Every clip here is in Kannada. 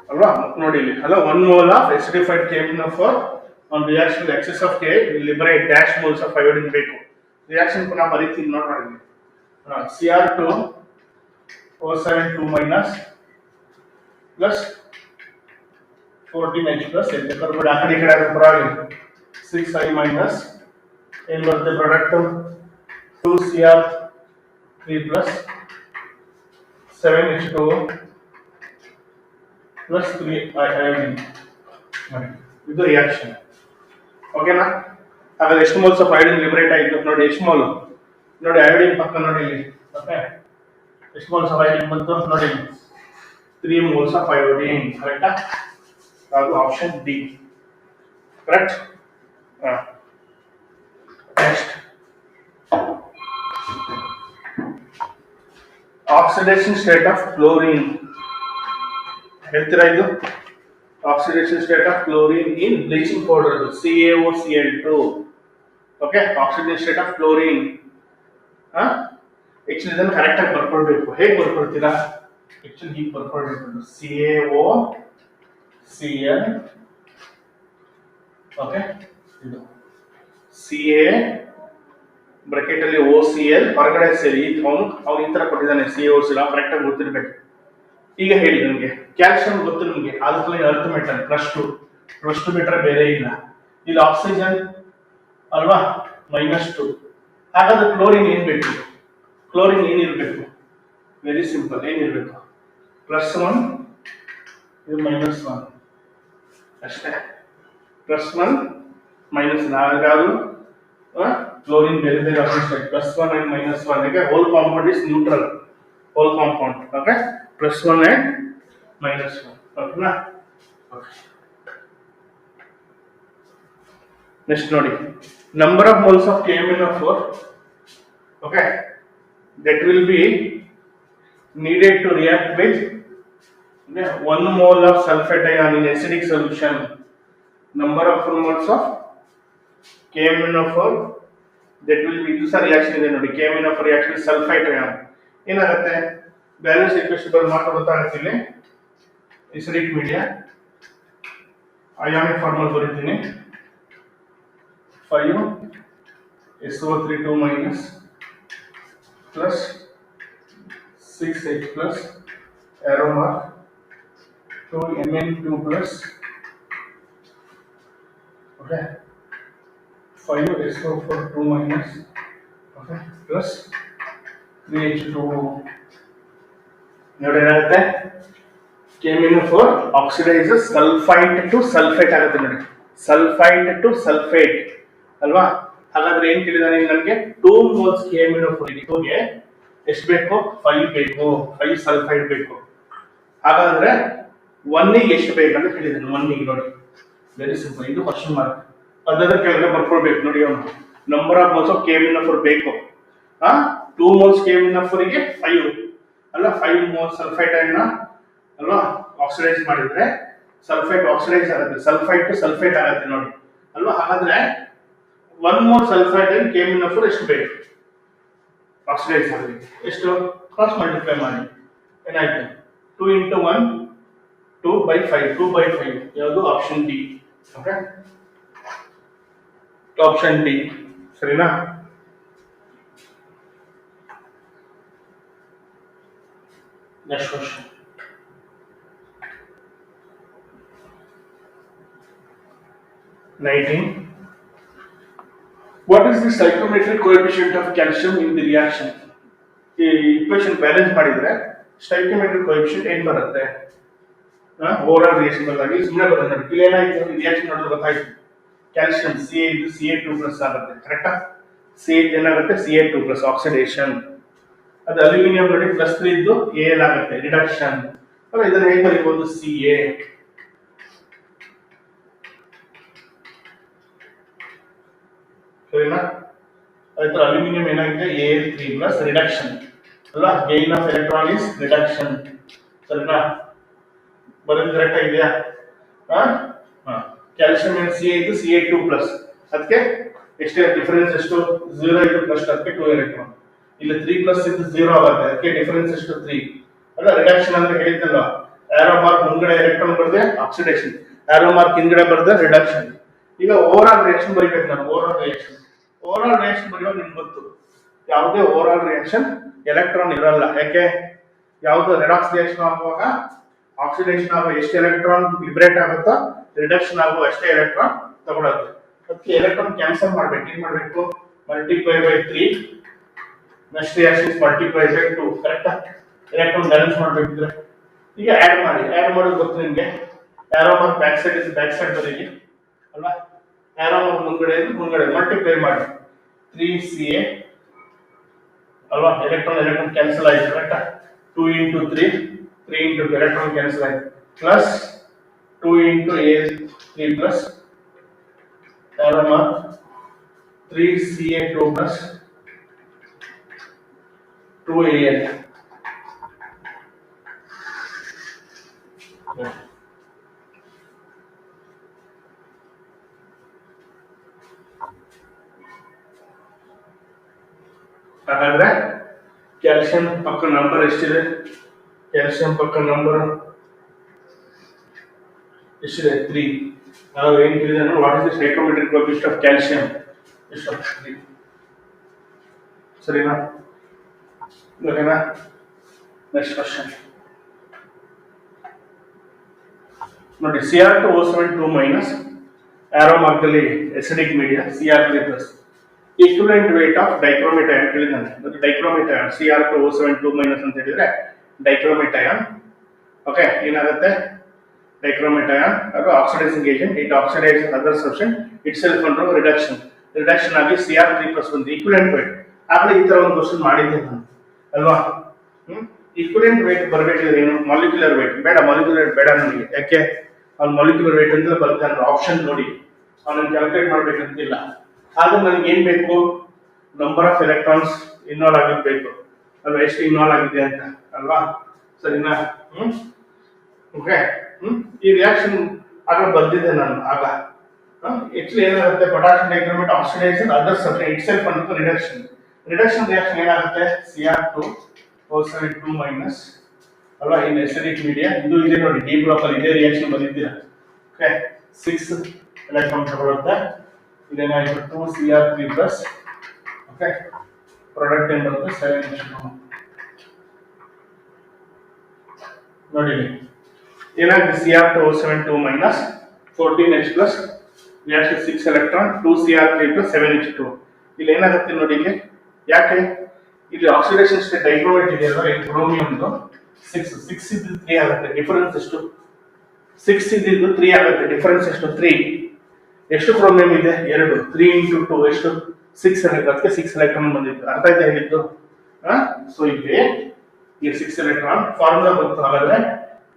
ಅಲ್ವಾ ನೋಡಿ ಇಲ್ಲಿ ಅಲ್ಲ 1 mole of acidified KMnO4 on reaction with excess of K will liberate dash moles of iodine ಬೇಕು ರಿಯಾಕ್ಷನ್ ಪುನಃ ಬರೀತೀನಿ ನೋಡಿ Cr2 O72 minus plus 14H plus ಎಂತ ಬರ್ಬೋದು ಆ ಕಡೆ ಈ ಕಡೆ ಪರವಾಗಿಲ್ಲ 6I minus ಏನು ಬರುತ್ತೆ product 2Cr3 plus 7H2O plus 3 iodine ಇದು ರಿಯಾಕ್ಷನ್ ಓಕೆನಾ ಹಾಗಾದ್ರೆ ಎಷ್ಟು ಮೋಲ್ಸ್ ಆಫ್ ಐಯೋಡಿನ್ ಲಿಬರೇಟ್ ಆಯಿತು ನೋಡಿ ಎಷ್ಟು ಮೋಲ್ ನೋಡಿ ಐಯೋಡಿನ್ ಪಕ್ಕ ನೋಡಿ ಇಲ್ಲಿ ಓಕೆ ಎಷ್ಟು ಮೋಲ್ಸ್ ಆಫ್ ಐಯೋಡಿನ್ ಬಂತು ನೋಡಿ 3 moles of iodine ಕರೆಕ್ಟಾ ಅದು option D correct next oxidation state of chlorine ಹೇಳ್ತೀರಾ ಇದು oxidation state of chlorine in bleaching powder CaOCl2 okay oxidation state of chlorine actually ಇದನ್ನ ಕರೆಕ್ಟ್ ಆಗಿ ಬರ್ಕೊಳ್ಬೇಕು ಹೇಗೆ ಬರ್ಕೊಳ್ತೀರಾ actually ಹೀಗೆ ಬರ್ಕೊಳ್ಬೇಕು CaOCl okay ಇದು Ca ಬ್ರಾಕೆಟ್ ಅಲ್ಲಿ OCl ಹೊರಗಡೆ ಸೇರಿ ಅವನು ಈ ತರ ಕೊಟ್ಟಿದ್ದಾನೆ CaOCl ಕರೆಕ್ಟ್ ಆಗಿ ಗೊತ್ತಿರಬೇಕು ಈಗ ಹೇಳಿ ನನಗೆ ಕ್ಯಾಲ್ಸಿಯಂ ಗೊತ್ತು ನಿಮಗೆ ಆಲ್ಕಲೈನ್ ಅರ್ತ್ ಮೆಟಲ್ +2 ಬಿಟ್ರೆ ಬೇರೆ ಇಲ್ಲ ಇಲ್ಲಿ ಆಕ್ಸಿಜನ್ ಅಲ್ವಾ -2 ಹಾಗಾದ್ರೆ ಕ್ಲೋರಿನ್ ಏನ್ ಬೇಕು ಕ್ಲೋರಿನ್ ಏನಿರಬೇಕು ವೆರಿ ಸಿಂಪಲ್ ಏನಿರಬೇಕು +1 ಇದು -1 ಅಷ್ಟೇ +1 -1 ಹಾಗಾದ್ರೆ ಕ್ಲೋರಿನ್ ಬೇರೆ ಬೇರೆ ಆಕ್ಸಿಜನ್ +1 and -1 ಈಗ whole compound is neutral whole compound okay +1 and -1 okay na okay next nodi number of moles of KMnO4 okay that will be needed to react with 1 mole of sulfate ion in acidic solution number of moles of KMnO4 that will be this reaction ಇದೆ ನೋಡಿ KMnO4 reaction with sulfate ion ಏನಾಗುತ್ತೆ ಬ್ಯಾಲೆನ್ಸ್ ಈಕ್ವೇಷನ್ ಬರ್ ಮಾತ್ರ ಗೊತ್ತಾಗ್ತಿಲ್ಲ acidic media ionic formula ಬರೀತೀನಿ 5SO32 minus plus 6H plus arrow mark 2Mn2 plus okay 5SO42 minus okay plus 3H2 ನೋಡಿ ಏನಾಗುತ್ತೆ KMnO4 oxidizes sulfite to sulfate ಆಗುತ್ತೆ ನೋಡಿ sulfite to sulfate ಅಲ್ವಾ ಹಾಗಾದ್ರೆ ಏನು ಕೇಳಿದಾನೆ ನನಗೆ 2 moles KMnO4 ಗೆ ಎಷ್ಟು ಬೇಕು 5 ಬೇಕು 5 ಸಲ್ಫೈಡ್ ಬೇಕು ಹಾಗಾದ್ರೆ 1 ಗೆ ಎಷ್ಟು ಬೇಕು ಅಂತ ಕೇಳಿದಾನೆ 1 ಗೆ ನೋಡಿ ವೆರಿ ಸಿಂಪಲ್ ಇದು ಕ್ವೆಶ್ಚನ್ ಮಾರ್ಕ್ ಅದರ ಕೆಳಗೆ ಬರ್ಕೊಳ್ಬೇಕು ನೋಡಿ ಅವನು number of moles of KMnO4 ಬೇಕು 2 moles KMnO4 ಗೆ 5 ಅಲ್ಲ 5 moles ಸಲ್ಫೈಟ್ ಅನ್ನ ಅಲ್ವಾ ಆಕ್ಸಿಡೈಸ್ ಮಾಡಿದ್ರೆ ಸಲ್ಫೈಟ್ ಆಕ್ಸಿಡೈಸ್ ಆಗುತ್ತೆ ಸಲ್ಫೈಟ್ ಟು ಸಲ್ಫೇಟ್ ಆಗುತ್ತೆ ನೋಡಿ ಅಲ್ವಾ ಹಾಗಾದ್ರೆ 1 ಮೋಲ್ ಸಲ್ಫೈಟ್ ಅಂಡ್ KMnO4 ಎಷ್ಟು ಬೇಕು ಆಕ್ಸಿಡೈಸ್ ಆಗಲಿಕ್ಕೆ ಎಷ್ಟು ಕ್ರಾಸ್ ಮಲ್ಟಿಪ್ಲೈ ಮಾಡಿ ಏನಾಯ್ತು 2 into 1 2/5 ಯಾವುದು option D okay option D ಸರಿನಾ next question What is the stoichiometric coefficient of calcium in the reaction? ಈ equation ಬ್ಯಾಲೆನ್ಸ್ ಮಾಡಿದ್ರೆ stoichiometric coefficient ಏನು ಬರುತ್ತೆ ಓವರ್ ರಿಯಾಕ್ಷನ್ ಬದಲಾಗಿ ಸುಮ್ಮನೆ ಬರುತ್ತೆ ನೋಡಿ ಇಲ್ಲಿ ಏನಾಯ್ತು ರಿಯಾಕ್ಷನ್ ನೋಡಿದ್ರೆ ಗೊತ್ತಾಯ್ತು ಕ್ಯಾಲ್ಸಿಯಂ Ca ಇದು Ca2+ ಆಗುತ್ತೆ ಕರೆಕ್ಟಾ Ca ಏನಾಗುತ್ತೆ Ca2+ ಆಕ್ಸಿಡೇಷನ್ ಅದು ಅಲ್ಯೂಮಿನಿಯಂ ನೋಡಿ +3 ಇದ್ದು Al ಆಗುತ್ತೆ ರಿಡಕ್ಷನ್ ಅಲ್ಲ ಇದನ್ನ ಹೇಗೆ ಬರೀಬಹುದು Ca ಸರಿನಾ ಅದರ ಅಲ್ಯೂಮಿನಿಯಂ ಏನಾಗಿದೆ Al3+ ರಿಡಕ್ಷನ್ ಅಲ್ವಾ gain of electron is reduction ಸರಿನಾ ಬರೋದು ಕರೆಕ್ಟ್ ಆಗಿದೆಯಾ ಕ್ಯಾಲ್ಸಿಯಂ ಅಂಡ್ Ca ಇದು Ca2+ ಅದಕ್ಕೆ ಎಷ್ಟೇ ಡಿಫರೆನ್ಸ್ ಎಷ್ಟು 0 ಇದು ಪ್ಲಸ್ ಅದಕ್ಕೆ 2 ಎಲೆಕ್ಟ್ರಾನ್ ಇಲ್ಲಿ 3+ ಇದು 0 ಆಗುತ್ತೆ ಅದಕ್ಕೆ ಡಿಫರೆನ್ಸ್ ಎಷ್ಟು 3 ಅಲ್ಲ ರಿಡಕ್ಷನ್ ಅಂದ್ರೆ ಹೇಳಿದ್ದಲ್ಲ ಆರೋ ಮಾರ್ಕ್ ಮುಂದ್ಗಡೆ ಎಲೆಕ್ಟ್ರಾನ್ ಬರೆದೆ ಆಕ್ಸಿಡೇಷನ್, ಆರೋ ಮಾರ್ಕ್ ಹಿಂದ್ಗಡೆ ಬರೆದೆ ರಿಡಕ್ಷನ್. ಈಗ ಓವರ್ ಆಲ್ ರಿಯಾಕ್ಷನ್ ಬರೀಬೇಕು ನಾನು. ಓವರ್ ಆಲ್ ರಿಯಾಕ್ಷನ್ ಬರೆಯುವಾಗ ನಿಮ್ಗೆ ಗೊತ್ತು, ಯಾವುದೇ ಓವರ್ ಆಲ್ ರಿಯಾಕ್ಷನ್ ಎಲೆಕ್ಟ್ರಾನ್ ಇರಲ್ಲ. ಯಾಕೆ? ಯಾವುದು ರೆಡಾಕ್ಸ್ ರಿಯಾಕ್ಷನ್ ಆಗುವಾಗ ಆಕ್ಸಿಡೇಷನ್ ಆಗುವ ಎಷ್ಟು ಎಲೆಕ್ಟ್ರಾನ್ ಲಿಬರೇಟ್ ಆಗುತ್ತೋ ರಿಡಕ್ಷನ್ ಆಗುವ ಅಷ್ಟೇ ಎಲೆಕ್ಟ್ರಾನ್ ತಗೊಳುತ್ತೆ. ಅದಕ್ಕೆ ಎಲೆಕ್ಟ್ರಾನ್ ಕ್ಯಾನ್ಸಲ್ ಮಾಡ್ಬೇಕು. ಏನ್ ಮಾಡ್ಬೇಕು? Multiply by 3, next reaction multiply by 2. ಕರೆಕ್ಟಾ? ಎಲೆಕ್ಟ್ರಾನ್ ಬ್ಯಾಲೆನ್ಸ್ ಮಾಡ್ಬೇಕಿದ್ರೆ ಈಗ ಆಡ್ ಮಾಡೋದು ಗೊತ್ತು ನಿಮ್ಗೆ. ಆರೋ ಮಾರ್ಕ್ ಬ್ಯಾಕ್ ಸೈಡ್ ಬರೀರಿ ಅಲ್ವಾ? ಆರೋ ಮಾರ್ಕ್ ಮುಂದ್ಗಡೆ ಮಲ್ಟಿಪ್ಲೈ ಮಾಡಿ 3Ca ಅಲ್ವಾ? ಎಲೆಕ್ಟ್ರಾನ್ ಕ್ಯಾನ್ಸಲ್ ಆಯ್ತು. ಕರೆಕ್ಟಾ? 2 into 3 into 2 ಎಲೆಕ್ಟ್ರಾನ್ ಕ್ಯಾನ್ಸಲ್ ಆಯ್ತು. Plus 2 into A3 plus arrow mark 3Ca2 plus 2Al. ಹಾಗಾದ್ರೆ ಕ್ಯಾಲ್ಸಿಯಂ ಪಕ್ಕ ನಂಬರ್ ಎಷ್ಟಿದೆ? ಕ್ಯಾಲ್ಸಿಯಂ ಪಕ್ಕ ನಂಬರ್ ಎಷ್ಟಿದೆ? 3. ನಾವು ಏನು ಕೇಳಿದ್ರೆ what is the stoichiometric coefficient of calcium? ಎಷ್ಟು? 3. ಸರಿನಾ? ಓಕೆನಾ? ನೆಕ್ಸ್ಟ್ ಕ್ವಶನ್ ನೋಡಿ. Cr2O72 ಮೈನಸ್ ಆರೋ ಮಾರ್ಕಲ್ಲಿ acidic media Cr3+. Equivalent weight of dichromate ion ಕೇಳಿದ್ದಾನೆ. ಡೈಕ್ರೋಮೇಟ್ ಅಯಾನ್ Cr2O72 ಮೈನಸ್ ಅಂತ ಹೇಳಿದ್ರೆ ಡೈಕ್ರೋಮೇಟ್ ಅಯಾನ್. ಓಕೆ, ಏನಾಗುತ್ತೆ? ಡೈಕ್ರೋಮೇಟ್ ಅಯಾನ್ ಅದು oxidising agent. It oxidise other substance itself under reduction ಆಗಿ Cr3+ ಒಂದು ಈಕ್ವಲೆಂಟ್ ವೇಟ್. ಆಗಲೇ ಈ ತರ ಒಂದು ಕ್ವಶನ್ ಮಾಡಿದ್ದೆ ನಾನು ಅಲ್ವಾ? ಈಕ್ವಲೆಂಟ್ ವೇಟ್ ಬರಬೇಕಿದ್ರೆ ಏನು? ಮಾಲಿಕ್ಯುಲರ್ ವೇಟ್ ಬೇಡ. ಮಾಲಿಕ್ಯುಲರ್ ವೇಟ್ ಬೇಡ ನನಗೆ. ಯಾಕೆ? ಅವ್ನು ಮಾಲಿಕ್ಯುಲರ್ ವೇಟ್ ಅಂತ ಬರ್ತಾನೆ ಆಪ್ಷನ್ ನೋಡಿ. ಅವನನ್ನು ಕ್ಯಾಲ್ಕುಲೇಟ್ ಮಾಡ್ಬೇಕಂತಿಲ್ಲ. ಆಗ ನನಗೆ ಏನ್ ಬೇಕು? ನಂಬರ್ ಆಫ್ ಎಲೆಕ್ಟ್ರಾನ್ಸ್ ಇನ್ವಾಲ್ವ್ ಆಗಿರ್ಬೇಕು ಅಲ್ವಾ? ಎಷ್ಟು ಇನ್ವಾಲ್ವ್ ಆಗಿದೆ ಅಂತ ಅಲ್ವಾ? ಸರಿನಾ? ಓಕೆ. ಈ ರಿಯಾಕ್ಷನ್ ಆಗ ಬಂದಿದೆ ನಾನು. ಆಗ ಆಕ್ಚುಲಿ ಏನಾಗುತ್ತೆ? Potassium dichromate oxidisation other substance itself under reduction reaction ಏನಾಗುತ್ತೆ? Cr2O72 ಮೈನಸ್ ಅಲ್ವಾ ಇನ್ ಎಸಿಡಿಕ್ ಮೀಡಿಯಾ. ಇದು ಇದೆ ನೋಡಿ, ಡಿ ಬ್ಲಾಕ್ ಅಲ್ಲಿ ಇದೇ ರಿಯಾಕ್ಷನ್ ಬಂದಿದ್ದೀರಾ. ಓಕೆ, 6 ಎಲೆಕ್ಟ್ರಾನ್ ತಗೊಳುತ್ತೆ. ಇದೇನಾಯ್ತು? 2Cr3+. ಓಕೆ, ಪ್ರಾಡಕ್ಟ್ ಏನ್ ಬರುತ್ತೆ? 7H2. ನೋಡಿ ಏನಾಗುತ್ತೆ? Cr2O72 minus 14H+ reaction 6 electron 2Cr3+, 7H2. ಇಲ್ಲಿ ಏನಾಗುತ್ತೆ ನೋಡಿ ಇಲ್ಲಿ. ಯಾಕೆ? ಇಲ್ಲಿ ಆಕ್ಸಿಡೇಷನ್ ಸ್ಟೇಟ್ ಡೈಕ್ರೋಮೇಟ್ ಇದೆ ಅಲ್ವಾ? ಇಲ್ಲಿ ಕ್ರೋಮಿಯಂದು 6 ಇದ್ದು 3 ಆಗುತ್ತೆ. ಡಿಫರೆನ್ಸ್ ಎಷ್ಟು? 6 ಇದ್ದು 3 ಆಗುತ್ತೆ. ಡಿಫರೆನ್ಸ್ ಎಷ್ಟು? 3. ಎಷ್ಟು ಕ್ರೋಮಿಯಂ ಇದೆ? 2. 3 into 2 ಎಷ್ಟು? 6 ಎಲೆಕ್ಟ್ರಾನ್. ಅದಕ್ಕೆ 6 ಎಲೆಕ್ಟ್ರಾನ್ ಬಂದಿತ್ತು. ಅರ್ಥ ಆಯ್ತಾ ಹೇಳಿದ್ದು? ಸೊ ಇಲ್ಲಿ ಈ 6 ಎಲೆಕ್ಟ್ರಾನ್ ಫಾರ್ಮುಲಾ ಬಂತು. ಹಾಗಾದ್ರೆ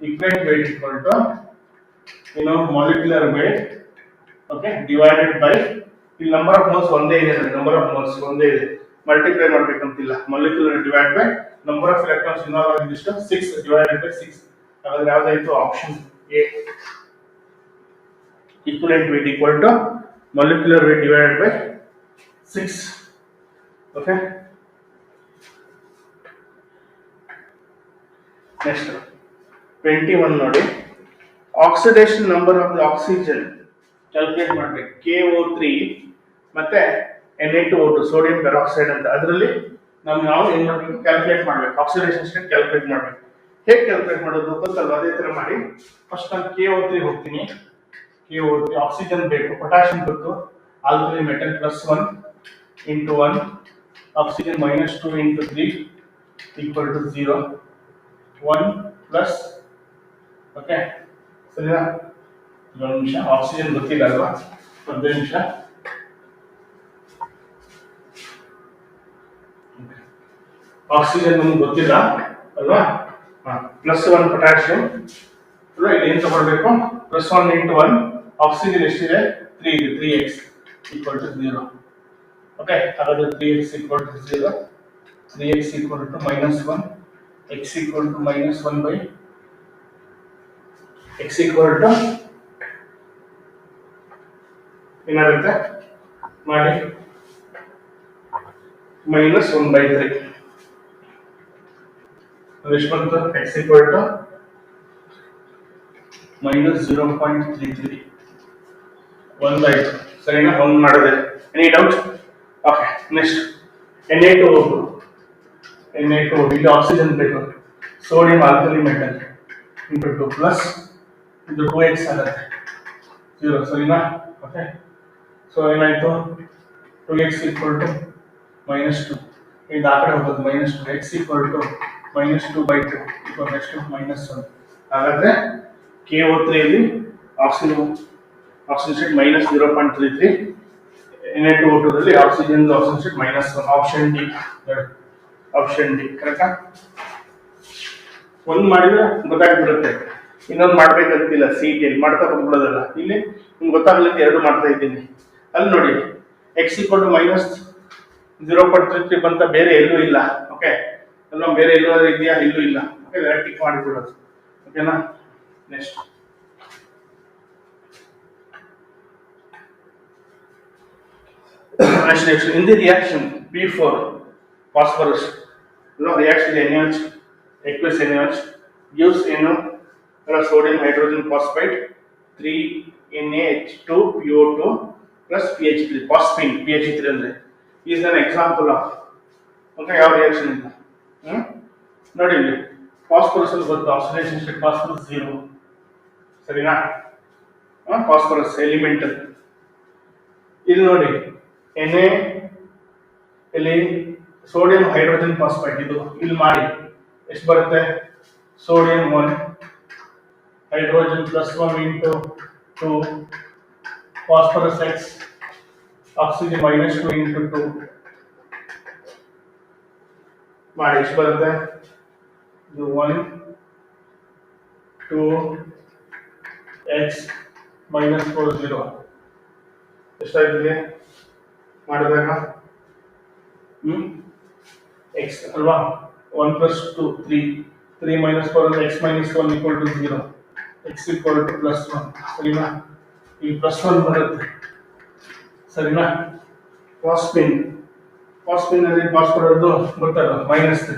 equivalent weight equal to molecular weight, okay, divided by ಇಲ್ಲಿ ನಂಬರ್ ಆಫ್ ಮೋಲ್ಸ್ ಒಂದೇ ಇದೆ. ನಂಬರ್ ಆಫ್ ಮೋಲ್ಸ್ ಒಂದೇ ಇದೆ, ಮಲ್ಟಿಪ್ಲೈ ಮಾಡ್ಬೇಕಂತಿಲ್ಲ. Molecular divide by number of electrons involve ಆಗಿದ್ದು 6 ಡಿವೈಡೆಡ್ ಬೈ 6. ಹಾಗಾದ್ರೆ ಯಾವ್ದಾಯ್ತು? Option A. equivalent weight equal to molecular weight divided by 6. Okay. Next 21 ನೋಡಿ. Oxidation number of the oxygen calculate ಮಾಡಬೇಕು. KO3 ಮತ್ತೆ Na2O2 sodium peroxide ಅಂತ. ಅದರಲ್ಲಿ ನಾವು ಏನು ಮಾಡಬೇಕು? ಕ್ಯಾಲ್ಕುಲೇಟ್ ಮಾಡಬೇಕು. ಆಕ್ಸಿಡೇಷನ್ ಸ್ಟೇಟ್ ಕ್ಯಾಲ್ಕುಲೇಟ್ ಮಾಡಬೇಕು. ಹೇಗೆ ಕ್ಯಾಲ್ಕುಲೇಟ್ ಮಾಡೋದು ಗೊತ್ತಲ್ವಾ? ಅದೇ ತರ ಮಾಡಿ. ಫಸ್ಟ್ ನಾನು KO3 ಹೋಗ್ತೀನಿ. KO3 ಆಕ್ಸಿಜನ್ ಬೇಕು, ಪೊಟ್ಯಾಷಿಯಂ ಗೊತ್ತು, alkali metal +1 into 1, oxygen -2 into 3 equal to 0, 1 plus. Okay, ಸರಿನಾ? ಒಂದು ನಿಮಿಷ, ಆಕ್ಸಿಜನ್ ಗೊತ್ತಿಲ್ಲ ಅಲ್ವಾ? ಒಂದು ನಿಮಿಷ. ಆಕ್ಸಿಜನ್ ನಮ್ಗೆ ಗೊತ್ತಿಲ್ಲ ಅಲ್ವಾ? +1 ಪೊಟ್ಯಾಷಿಯಂ. ಇಲ್ಲಿ ಏನು ತಗೊಳ್ಬೇಕು? +1 into 1, ಆಕ್ಸಿಜನ್ ಎಷ್ಟಿದೆ? 3 ಇದೆ, 3x equal to 0. ಓಕೆ, ಹಾಗಾದ್ರೆ 3x equal to 0, 3x equal to -1, x equal to -1 by x equal to ಏನಾಗುತ್ತೆ ಮಾಡಿ -1/3. ಎಷ್ಟು ಬಂತು? x equal to -0.33 ಒಂದಾಯ್ತು ಸರಿನಾ ಒಂದು ಮಾಡಿದೆ any doubt okay next Na2O2 ಇಲ್ಲಿ ಆಕ್ಸಿಜನ್ ಬೇಕು sodium alkali metal into 2 plus ಇದು 2x ಆಗುತ್ತೆ 0 ಸರಿನಾ ಓಕೆ ಸೊ ಏನಾಯ್ತು 2x equal to -2 ಇದು ಆ ಕಡೆ ಹೋಗೋದು -2 x equal to -2/2 equal next -1 ಹಾಗಾದ್ರೆ KO3 ಅಲ್ಲಿ ಆಕ್ಸಿಜನ್ ಶೇಡ್ -0.33 Na2O2 ದಲ್ಲಿ ಆಕ್ಸಿಜನ್ ಶೇಡ್ -1 ಆಪ್ಷನ್ ಡಿ ಕರೆಕ್ಟಾ ಒಂದು ಮಾಡಿದ್ರೆ ಗೊತ್ತಾಗ್ಬಿಡುತ್ತೆ ಇನ್ನೊಂದು ಮಾಡ್ಬೇಕಂತಿಲ್ಲ CET ಅಲ್ಲಿ ಮಾಡ್ತಾ ಹೋಗ್ಬಿಡೋದಲ್ಲ ಇಲ್ಲಿ ನಿಮ್ಗೆ ಗೊತ್ತಾಗಲಿಕ್ಕೆ ಎರಡು ಮಾಡ್ತಾ ಇದ್ದೀನಿ ಅಲ್ಲಿ ನೋಡಿ x equal to -0.33 ಬಂತ ಬೇರೆ ಎಲ್ಲೂ ಇಲ್ಲ ಓಕೆ ಅಲ್ಲ ಬೇರೆ ಎಲ್ಲೂ ಇದೆಯಾ ಎಲ್ಲೂ ಇಲ್ಲ ಓಕೆ ಟಿಕ್ ಮಾಡಿಬಿಡೋದು ಓಕೆನಾ next next in the reaction P4 phosphorus reacts with NaOH aqueous NaOH gives sodium hydrogen phosphate 3NaH2PO2 plus pH3 phosphine pH3 ಅಂದ್ರೆ is an example of okay ಯಾವ reaction ಇಲ್ಲ ನೋಡಿ ಇಲ್ಲಿ ಫಾಸ್ಫರಸ್ ಅಲ್ಲಿ ಗೊತ್ತು ಆಕ್ಸಿಡೇಷನ್ ಸ್ಟೇಟ್ ಫಾಸ್ಫರಸ್ 0 ಸರಿನಾ ಫಾಸ್ಫರಸ್ ಎಲಿಮೆಂಟಲ್ ಇಲ್ಲಿ ನೋಡಿ Na ಇಲ್ಲಿ ಸೋಡಿಯಂ ಹೈಡ್ರೋಜನ್ ಫಾಸ್ಫೇಟ್ ಇದು ಇಲ್ಲಿ ಮಾಡಿ ಎಷ್ಟು ಬರುತ್ತೆ sodium 1 hydrogen +1 into 2 phosphorus X oxygen -2 into 2 ಮಾಡಿ ಎಷ್ಟು ಬರುತ್ತೆ ಇದು 1 2 x -4 0 ಎಷ್ಟಾಗಿದೆ ಮಾಡಿದಾಗ x ಅಲ್ವಾ 1 + 2 3 -4 ಅಂದ್ರೆ x - 1 = 0 x equal to +1 ಸರಿನಾ ಈ +1 ಬರುತ್ತೆ ಸರಿನಾ ಫಾಸ್ಫಿನ್ ಅಲ್ಲಿ ಫಾಸ್ಫರಸ್ ಗೊತ್ತಲ್ಲ -3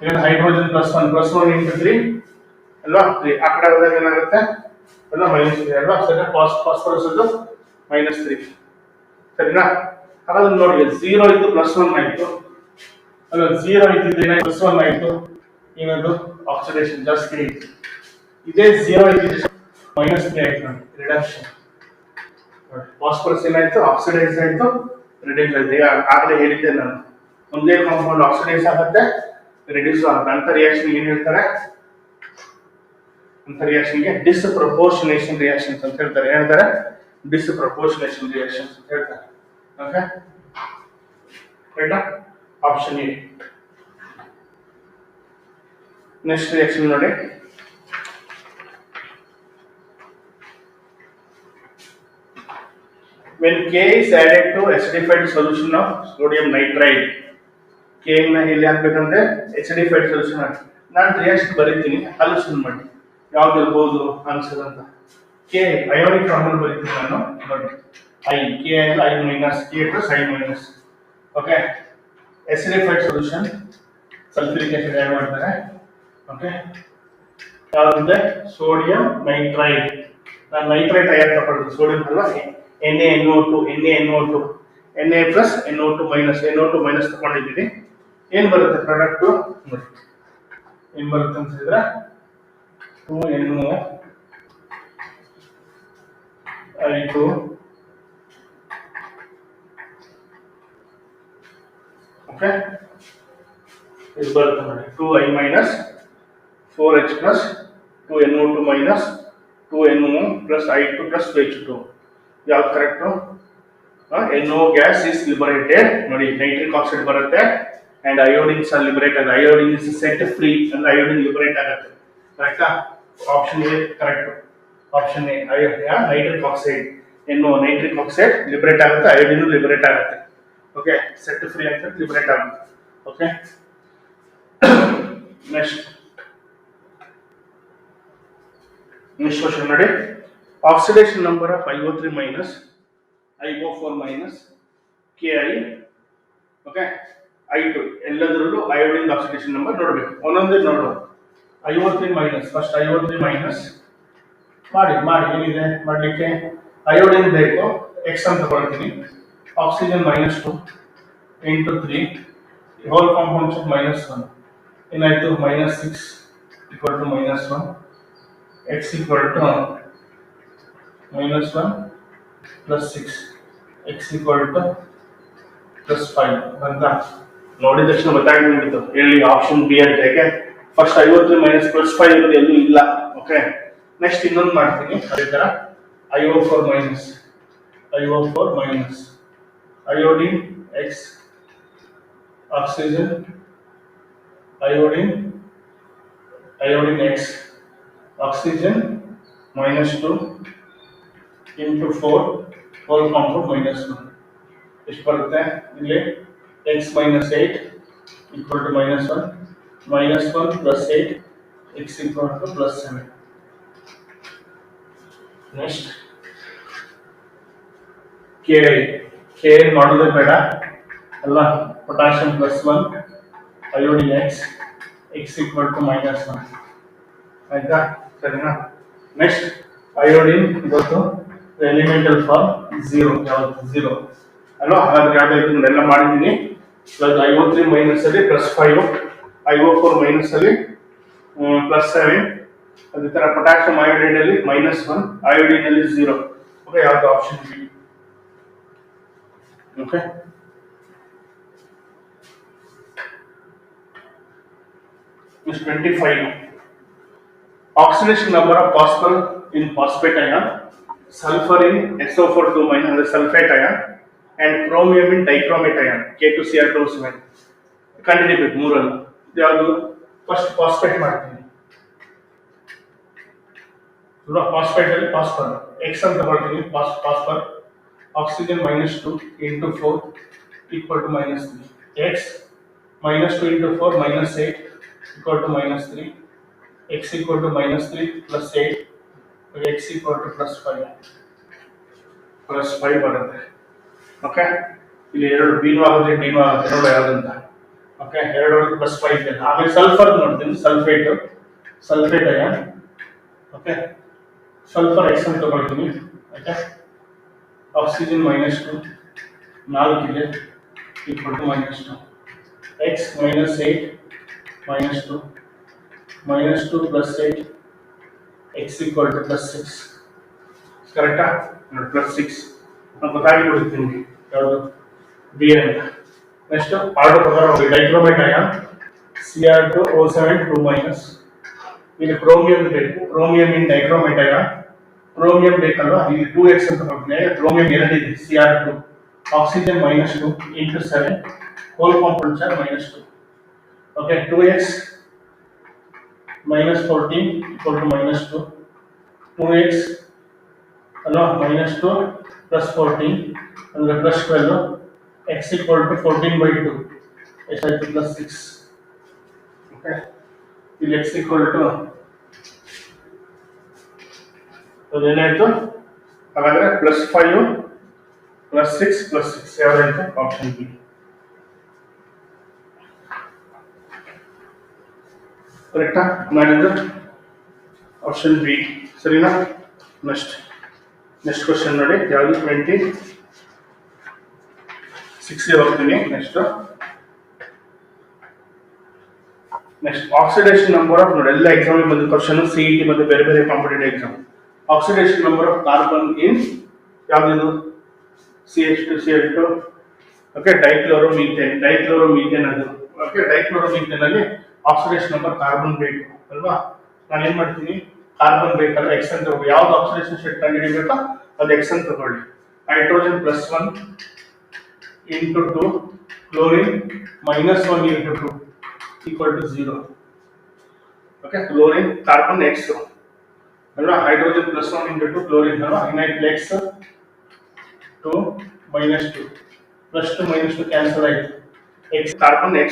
ಈಗ ಹೈಡ್ರೋಜನ್ +1 into 3 ಅಲ್ವಾ 3 ಆ ಕಡೆ ಹೋದಾಗ ಏನಾಗುತ್ತೆ ಅಲ್ಲ -3 ಅಲ್ವಾ ಸರಿ ಫಾಸ್ಫರಸ್ ಅದು -3 ಸರಿನಾ ಹಾಗಾದ್ರೆ ನೋಡಿ 0 ಇದ್ದು +1 ಆಯ್ತು ಅಲ್ಲ 0 ಇದ್ದಿದ್ದು ಏನಾಯ್ತು +1 ಆಯ್ತು ಏನದು ಆಕ್ಸಿಡೇಷನ್ ಜಾಸ್ತಿ ಆಯ್ತು ಇದೇ 0 ಇದ್ದಿದ್ದು -3 ಆಯ್ತು ನೋಡಿ ರಿಡಕ್ಷನ್ ಫಾಸ್ಫರಸ್ ಏನಾಯ್ತು ಆಕ್ಸಿಡೈಸ್ ಆಯ್ತು ರಿಡ್ಯೂಸ್ ಆಯ್ತು ಈಗ ಆಗಲೇ ಹೇಳಿದ್ದೆ ನಾನು ಒಂದೇ ಕಾಂಪೌಂಡ್ ಆಕ್ಸಿಡೈಸ್ ಆಗುತ್ತೆ ರಿಡ್ಯೂಸ್ ಆಗುತ್ತೆ ಅಂತ ರಿಯಾಕ್ಷನ್ ಏನ್ ಹೇಳ್ತಾರೆ ಅಂತ ರಿಯಾಕ್ಷನ್ಗೆ ಡಿಸ್ಪ್ರಪೋರ್ಷನೇಷನ್ ರಿಯಾಕ್ಷನ್ಸ್ ಅಂತ ಹೇಳ್ತಾರೆ ಹೇಳ್ತಾರೆ ಡಿಸ್ಪ್ರಪೋರ್ಷನೇಷನ್ ರಿಯಾಕ್ಷನ್ಸ್ ಅಂತ ಹೇಳ್ತಾರೆ ಓಕೆ ರೈಟಾ ಆಪ್ಷನ್ ಎ ನೆಕ್ಸ್ಟ್ ರಿಯಾಕ್ಷನ್ ನೋಡಿ when K is added to acidified solution of sodium nitrite K ನ ಇಲ್ಲಿ ಹಾಕಬೇಕಂದ್ರೆ acidified solution ನಾನು ರಿಯಾಕ್ಷನ್ ಬರೀತೀನಿ ಆಲೋಚನೆ ಮಾಡಿ ಯಾವ್ದು ಇರಬಹುದು ಆನ್ಸರ್ ಅಂತ K ಅಯೋನಿಕ್ ಫಾರ್ಮಲ್ ಬರೀತೀನಿ ನಾನು ನೋಡಿ I K ಅಂದ್ರೆ I minus K plus I minus okay acidified solution sulphuric acid add ಮಾಡ್ತಾರೆ ಓಕೆ ಯಾವ್ದಂದ್ರೆ ಸೋಡಿಯಂ ನೈಟ್ರೈಟ್ ನಾನು ನೈಟ್ರೈಟ್ ಯಾಕೆ ತಗೊಳ್ಳೋದು ಸೋಡಿಯಂ ಅಲ್ವಾ NaNO2 Na plus NO2 minus ತಗೊಂಡಿದ್ದೀವಿ ಏನು ಬರುತ್ತೆ ಪ್ರಾಡಕ್ಟ್ ನೋಡಿ ಏನು ಬರುತ್ತೆ ಅಂತ ಹೇಳಿದ್ರೆ 2NO I2 ಓಕೆ ಇದು ಬರುತ್ತೆ ನೋಡಿ 2I minus 4H plus 2NO2 minus 2NO plus I2 plus 2H2 ಯಾವ್ದು correct NO gas is liberated ನೋಡಿ ನೈಟ್ರಿಕ್ ಆಕ್ಸೈಡ್ ಬರುತ್ತೆ and iodines are liberated iodine is set free ಅಂದ್ರೆ ಅಯೋಡಿನ್ ಲಿಬರೇಟ್ ಆಗುತ್ತೆ ಕರೆಕ್ಟಾ option A correct option A nitric oxide NO nitric oxide liberate ಆಗುತ್ತೆ ಅಯೋಡಿನ್ ಲಿಬರೇಟ್ ಆಗುತ್ತೆ ಓಕೆ ಸೆಟ್ ಫ್ರೀ ಅಂತ ಲಿಬರೇಟ್ ಆಗುತ್ತೆ ಓಕೆ ನೆಕ್ಸ್ಟ್ ಕ್ವಶನ್ ನೋಡಿ oxidation number of IO3 minus IO4 minus Ki okay I2 ಎಲ್ಲದರಲ್ಲೂ iodine oxidation number ನೋಡಬೇಕು ಒಂದೊಂದೇ ನೋಡು IO3 minus first IO3 minus ಮಾಡಿ ಮಾಡಿ ಏನಿದೆ ಮಾಡಲಿಕ್ಕೆ ಅಯೋಡಿನ್ ಬೇಕು ಎಕ್ಸ್ ಅಂತ ತಗೊಳ್ತೀನಿ ಆಕ್ಸಿಜನ್ -2 into 3 ಹೋಲ್ ಕಾಂಪೌಂಡ್ -1 ಏನಾಯ್ತು -6 equal to -1 x equal to -1 plus 6 x equal to +5 ಅಂತ ನೋಡಿದ ತಕ್ಷಣ ಗೊತ್ತಾಗ್ಬಿಟ್ಟಿತ್ತು ಹೇಳಿ ಆಪ್ಷನ್ ಬಿ ಅಂತ ಯಾಕೆ ಫಸ್ಟ್ 50 ಮೈನಸ್ +5 ಇರೋದು ಎಲ್ಲೂ ಇಲ್ಲ ಓಕೆ ನೆಕ್ಸ್ಟ್ ಇನ್ನೊಂದು ಮಾಡ್ತೀನಿ ಅದೇ ತರ IO4 minus iodine x oxygen iodine x oxygen -2 into 4 whole compound -1 ಎಷ್ಟು ಬರುತ್ತೆ ಇಲ್ಲಿ x -8 equal to -1 -1 plus 8 x equal to +7 next Ki ಮಾಡೋದೇ ಬೇಡ ಅಲ್ವಾ potassium +1 iodine x equal to -1 ಆಯ್ತಾ ಸರಿನಾ ನೆಕ್ಸ್ಟ್ ಅಯೋಡಿನ್ ಇವತ್ತು ಎಲಿಮೆಂಟಲ್ ಫಾರ್ಮ್ 0 ಯಾವುದು 0 ಅಲ್ವಾ ಹಾಗಾದ್ರೆ ಯಾವ್ದಾಯ್ತು ಇದನ್ನೆಲ್ಲ ಮಾಡಿದ್ದೀನಿ ಪ್ಲಸ್ IO3 ಮೈನಸ್ ಅಲ್ಲಿ +5 IO4 ಮೈನಸ್ ಅಲ್ಲಿ +7 ಅದೇ ತರ ಪೊಟ್ಯಾಸಿಯಂ ಅಯೋಡೈಡ್ ಅಲ್ಲಿ -1 ಅಯೋಡಿನ್ ಅಲ್ಲಿ 0 ಓಕೆ ಯಾವ್ದು option B okay is 25 oxidation number of phosphorus in phosphate ion sulfur in SO4 2 minus the sulfate ion and chromium in dichromate ion K2Cr2O7 ಕಂಡುಹಿಡಿಯಬೇಕು ಮೂರನ್ನು ಯಾವುದು ಫಸ್ಟ್ ಫಾಸ್ಫೇಟ್ ಮಾಡ್ತೀನಿ ಫಾಸ್ಫೇಟ್ ಅಲ್ಲಿ ಫಾಸ್ಫರ್ x ಅಂತ ತಗೊಳ್ತೀನಿ phosphor oxygen -2 into 4 equal to -3 x -2 into 4 -8 equal to -3 x equal to -3 plus 8 x equal to +5 ಬರುತ್ತೆ ಓಕೆ ಇಲ್ಲಿ ಎರಡು ಬೀನು ಆಗುತ್ತೆ ಡಿನು ಆಗುತ್ತೆ ನೋಡಿ ಯಾವ್ದಂತ ಓಕೆ ಎರಡು +5 ಇದೆ ಆಮೇಲೆ ಸಲ್ಫರ್ ನೋಡ್ತೀನಿ sulphate ion okay sulphur x ಅಂತ ತಗೊಳ್ತೀನಿ ಓಕೆ ಆಕ್ಸಿಜನ್ -2 4 ಇದೆ equal to -2 x -8 -2 -2 plus 8 x equal to +6 ಕರೆಕ್ಟಾ +6 ನಾನು ಗೊತ್ತಾಗಿಬಿಡುತ್ತೆ ನಿಮಗೆ ಯಾವುದು ಬಿ ಅಂತ ನೆಕ್ಸ್ಟ್ ಆರ್ಡರ್ ಪ್ರಕಾರ ಹೋಗಿ ಡೈಕ್ರೋಮೇಟ್ ಅಯಾನ್ Cr2O7 2- ಇಲ್ಲಿ ಕ್ರೋಮಿಯಂ ಬೇಕು chromium in dichromate ion chromium ಬೇಕಲ್ವಾ ಇಲ್ಲಿ 2x ಅಂತ ಕೊಡ್ತೀನಿ ಕ್ರೋಮಿಯಂ 2 ಇದೆ Cr2 oxygen -2 into 7 whole compound charge -2 okay 2x -14 equal to -2 2x ಅಲ್ವಾ -2 plus 14 ಅಂದ್ರೆ +12 x equal to 14/2 ಎಷ್ಟಾಯ್ತು +6 ಓಕೆ ಇಲ್ಲಿ x equal to ಅದೇನಾಯ್ತು ಹಾಗಾದ್ರೆ +5 +6 +6 ಯಾವ್ದಾಯ್ತು ಆಪ್ಷನ್ ಬಿ ಕರೆಕ್ಟಾ ಮಾಡಿದ್ರೆ ಆಪ್ಷನ್ ಬಿ ಸರಿನಾ ನೆಕ್ಸ್ಟ್ ಕ್ವಶನ್ ನೋಡಿ ಯಾವುದು 26 ಹೋಗ್ತೀನಿ ನೆಕ್ಸ್ಟ್ ಆಕ್ಸಿಡೇಷನ್ ನಂಬರ್ ಆಫ್ ನೋಡಿ ಎಲ್ಲ ಎಕ್ಸಾಮ್ ಬಂದ ಕ್ವಶನ್ CET ಮತ್ತೆ ಬೇರೆ ಬೇರೆ competitive exam oxidation number of carbon ಇನ್ ಯಾವ್ದು CH2Cl2 ಓಕೆ ಡೈಕ್ಲೋರೋಮೀಥೇನ್ ಅದು ಓಕೆ ಡೈಕ್ಲೋರೋಮೀಥೇನ್ ಅಲ್ಲಿ ಆಕ್ಸಿಡೇಷನ್ ನಂಬರ್ ಕಾರ್ಬನ್ ಬೇಕು ಅಲ್ವಾ ನಾನು ಏನ್ ಮಾಡ್ತೀನಿ ಕಾರ್ಬನ್ ಬೇಕಲ್ಲ x ಅಂತ ತಗೊಳ್ಳಿ ಯಾವ್ದು ಆಕ್ಸಿಡೇಷನ್ ಸ್ಟೇಟ್ ಕಂಡುಹಿಡಿಯಬೇಕಾ ಅದು x ಅಂತ ತಗೊಳ್ಳಿ hydrogen +1 into 2 chlorine -1 into 2 equal to 0 okay chlorine carbon x ಅಲ್ವಾ ಹೈಡ್ರೋಜನ್ +1 into 2 chlorine ಅಲ್ವಾ ಏನಾಯ್ತು x 2 -2 +2 -2 ಕ್ಯಾನ್ಸಲ್ ಆಯ್ತು x ಕಾರ್ಬನ್ x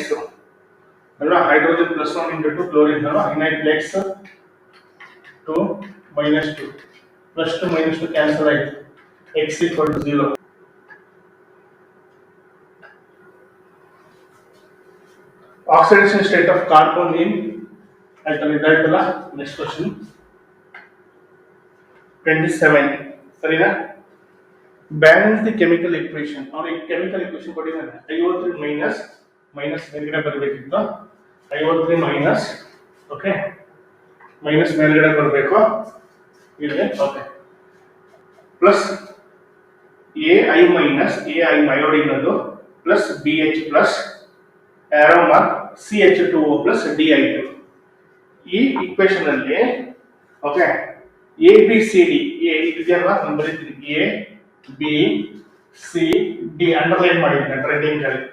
ಅಲ್ವಾ ಹೈಡ್ರೋಜನ್ +1 into 2 chlorine ಅಲ್ವಾ ಏನಾಯ್ತು x 2 -2 +2 -2 ಕ್ಯಾನ್ಸಲ್ ಆಯ್ತು x equal to 0 oxidation state of carbon in ಆಯ್ತಲ್ಲ ಇದಾಯ್ತಲ್ಲ ನೆಕ್ಸ್ಟ್ ಕ್ವಶನ್ 27 ಸರಿನಾ. Balance the chemical equation. ಅವನಿಗೆ ಕೆಮಿಕಲ್ ಇಕ್ವೇಶನ್ ಕೊಟ್ಟಿದ್ದಾನೆ. 53 ಮೈನಸ್ ಮೇಲ್ಗಡೆ ಬರಬೇಕಿತ್ತು. 53 ಮೈನಸ್, ಓಕೆ, ಮೈನಸ್ ಮೇಲ್ಗಡೆ ಬರಬೇಕು ಇಲ್ಲಿ, okay, plus AI minus AI iodine ಅದು plus BH plus arrow mark CH2O plus DI2. ಈ ಇಕ್ವೇಶನ್ ಅಲ್ಲಿ, ಓಕೆ, ABCD ಇದೆಯಲ್ವಾ, ನಾನು ಬರೀತೀನಿ ABCD ಅಂಡರ್ಲೈನ್ ಮಾಡಿದ್ದೀನಿ ಟ್ರೆಂಡಿಂಗ್ ಅಲ್ಲಿ.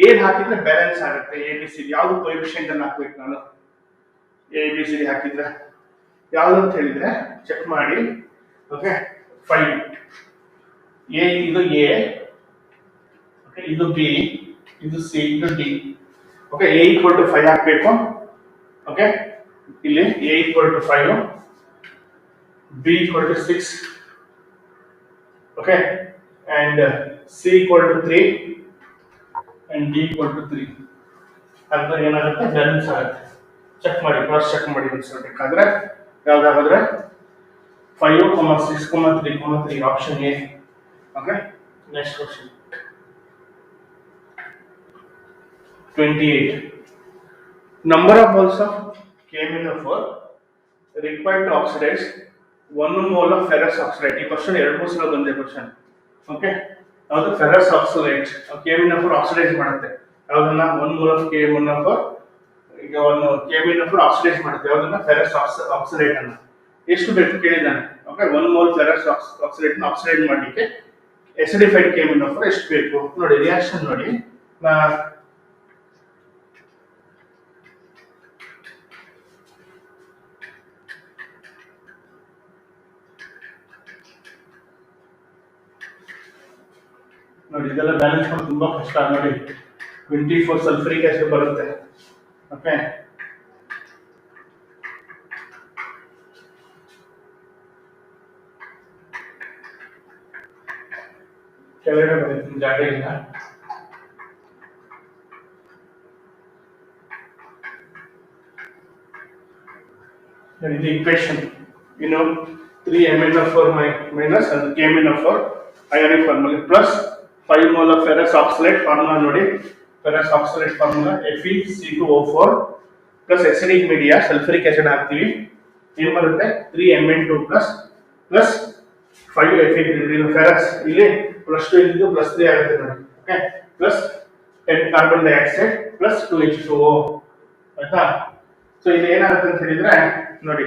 ಏನ್ ಹಾಕಿದ್ರೆ ಬ್ಯಾಲೆನ್ಸ್ ಆಗುತ್ತೆ ABCD, ಯಾವ್ದು ಕೋಎಫಿಷಿಯಂಟ್ ಅನ್ನು ಹಾಕ್ಬೇಕು ನಾನು. ABCD ಹಾಕಿದ್ರೆ ಯಾವ್ದು ಅಂತ ಹೇಳಿದ್ರೆ ಚೆಕ್ ಮಾಡಿ, ಓಕೆ. 5 ಇದು A, ಓಕೆ, ಇದು B, ಇದು C, ಇದು D. ಓಕೆ, A = 5 ಹಾಕಬೇಕು. ಓಕೆ, ಇಲ್ಲಿ A = 5, B = 6, okay, and C = 3 and D = 3. ಅದ್ರ ಏನಾಗುತ್ತೆ, ಬ್ಯಾಲೆನ್ಸ್ ಆಗುತ್ತೆ. ಚೆಕ್ ಮಾಡಿ, ಕ್ರಾಸ್ ಚೆಕ್ ಮಾಡಿ ಬೇಕಾದ್ರೆ ಯಾವ್ದಾದ್ರೆ 5, 6, 3, option A. Okay, next question 28. Number of moles of KMnO4 required to oxidize 1 mole of ferrous oxide. ಈ ಕ್ವಶನ್ 2-3 ಸಲ ಬಂದಿದೆ ಕ್ವಶನ್. ಓಕೆ, ಯಾವುದು ಫೆರಸ್ ಆಕ್ಸಲೇಟ್ KMnO4 ಆಕ್ಸಿಡೈಸ್ ಮಾಡುತ್ತೆ. ಯಾವ್ದನ್ನ 1 mole of KMnO4, ಈಗ 1 KMnO4 ಆಕ್ಸಿಡೈಸ್ ಮಾಡುತ್ತೆ. ಯಾವ್ದನ್ನ ಫೆರಸ್ ಆಕ್ಸಲೇಟ್ ಅನ್ನ. ಎಷ್ಟು ಬೇಕು ಕೇಳಿದಾನೆ. ಓಕೆ, 1 mole ಫೆರಸ್ ಆಕ್ಸಲೇಟ್ ನ ಆಕ್ಸಿಡೈಸ್ ಮಾಡಲಿಕ್ಕೆ acidified KMnO4 ಎಷ್ಟು ಬೇಕು ನೋಡಿ. ರಿಯಾಕ್ಷನ್ ನೋಡಿ, ನೋಡಿ ಇದೆಲ್ಲ ಬ್ಯಾಲೆನ್ಸ್ ಮಾಡೋದು ತುಂಬಾ ಕಷ್ಟ. ನೋಡಿ 24 ಸಲ್ಫರಿಕ್ ಆಸಿಡ್ ಬರುತ್ತೆ. ಓಕೆ, ಕೆಳಗಡೆ ಬರುತ್ತೆ, ಜಾಗ ಇಲ್ಲ. ಇದು ಇಕ್ವೇಶನ್, ಇನ್ನು 3MnO4 ಮೈನಸ್ ಅದು KMnO4 ionic formula plus 5 mole of ferrous oxalate formula ನೋಡಿ. ferrous oxalate formula FeC2O4 plus acidic media sulphuric acid ಹಾಕ್ತೀವಿ. ಏನು ಬರುತ್ತೆ 3Mn2 ಪ್ಲಸ್ 5Fe3. ಫೆರಸ್ ಇಲ್ಲಿ +2 ಇದ್ದು +3 ಆಗುತ್ತೆ ನೋಡಿ. Okay, plus 10 carbon dioxide plus 2H2O. ಆಯ್ತಾ. ಸೊ ಇದು ಏನಾಗುತ್ತೆ ಅಂತ ಹೇಳಿದ್ರೆ ನೋಡಿ,